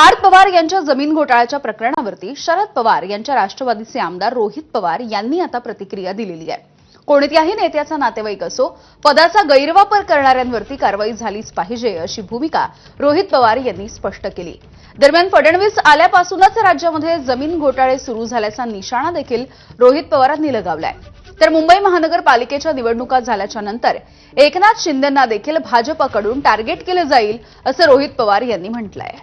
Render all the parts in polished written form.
पार्थ पवार यांच्या जमीन घोटाळ्याच्या प्रकरणावरती शरद पवार यांच्या राष्ट्रवादीचे आमदार रोहित पवार यांनी आता प्रतिक्रिया दिलेली आहे। कोणत्याही नेत्याचा नातेवाईक असो, पदाचा गैरवापर करणाऱ्यांवरती कारवाई झालीच पाहिजे अशी भूमिका रोहित पवार यांनी स्पष्ट केली। दरम्यान फडणवीस आल्यापासूनच राज्यामध्ये जमीन घोटाळे सुरू झाल्याचा निशाणा देखील रोहित पवारांनी लगावलाय। तर मुंबई महानगरपालिकेच्या निवडणुका झाल्याच्या नंतर एकनाथ शिंदेंना देखील भाजपकडून टार्गेट केले जाईल असं रोहित पवार यांनी म्हटलंय।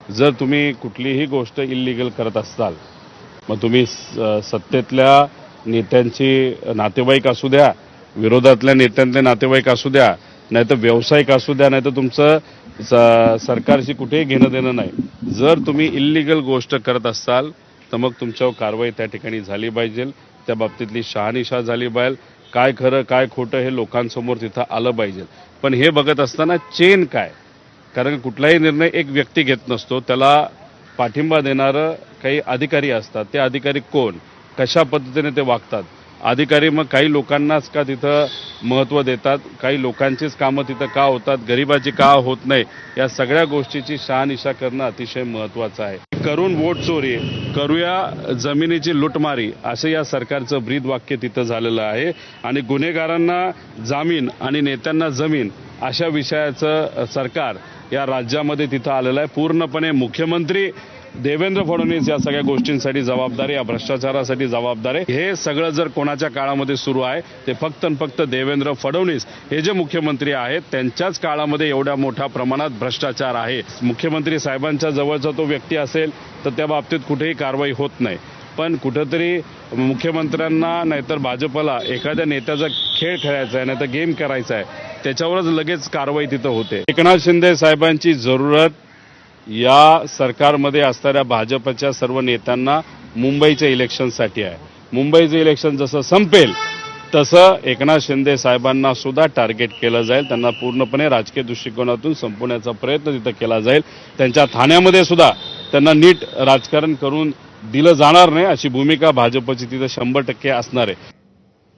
जर तुम्ही कुठलीही गोष्ट इल्लीगल करत असाल, मग तुम्ही सत्तेतल्या नेत्यांची नातेवाईक असू द्या, विरोधातल्या नेत्यांचे नातेवाईक असू द्या, नाहीतर व्यावसायिक असू द्या, नाहीतर तुमचं सरकारशी कुठेही घेणं देणं नाही। जर तुम्ही इल्लीगल गोष्ट करत असाल तर मग तुमच्यावर कारवाई त्या ठिकाणी झाली पाहिजे। त्या बाबतीतली शहानिशा झाली पाहिजे। काय खरं काय खोटं हे लोकांसमोर तिथं आलं पाहिजे। पण हे बघत असताना चेन काय, कारण कुठलाही निर्णय एक व्यक्ती घेत नसतो, त्याला पाठिंबा देणारं काही अधिकारी असतात। ते अधिकारी कोण, कशा पद्धतीने ते वागतात, अधिकारी मग काही लोकांनाच का तिथं महत्त्व देतात, काही लोकांचीच कामं तिथं का होतात, गरिबाची का होत नाही, या सगळ्या गोष्टीची शहानिशा करणं अतिशय महत्त्वाचं आहे। करून वोट चोरी, करूया जमिनीची लुटमारी, असं या सरकारचं ब्रीद वाक्य तिथं झालेलं आहे। आणि गुन्हेगारांना जामीन आणि नेत्यांना जमीन अशा विषयाचं सरकार या राज्यामध्ये तिथं आलेलं आहे। पूर्णपणे मुख्यमंत्री देवेंद्र फडणवीस या सगळ्या गोष्टींसाठी जबाबदार आहे, या भ्रष्टाचारासाठी जबाबदार आहे। हे सगळं जर कोणाच्या काळामध्ये सुरू आहे ते फक्त आणि फक्त देवेंद्र फडणवीस हे जे मुख्यमंत्री आहेत त्यांच्याच काळामध्ये एवढ्या मोठ्या प्रमाणात भ्रष्टाचार आहे। मुख्यमंत्री साहेबांच्या जवळचा तो व्यक्ती असेल तर त्या बाबतीत कुठेही कारवाई होत नाही, पण कुठेतरी मुख्यमंत्र्यांना नाहीतर भाजपला एखाद्या नेत्याचा खेळ खेळायचा आहे, नाहीतर गेम करायचा आहे, त्याच्यावरच लगेच कारवाई तिथं होते। एकनाथ शिंदे साहेबांची जरूरत या सरकारमध्ये असणाऱ्या भाजपच्या सर्व नेत्यांना मुंबईच्या इलेक्शनसाठी आहे। मुंबईचं इलेक्शन जसं संपेल तसं एकनाथ शिंदे साहेबांना सुद्धा टार्गेट केलं जाईल, त्यांना पूर्णपणे राजकीय दृष्टिकोनातून संपवण्याचा प्रयत्न तिथं केला जाईल। त्यांच्या ठाण्यामध्ये सुद्धा त्यांना नीट राजकारण करून दिलं जाणार नाही अशी भूमिका भाजपची तिथं 100% असणार आहे।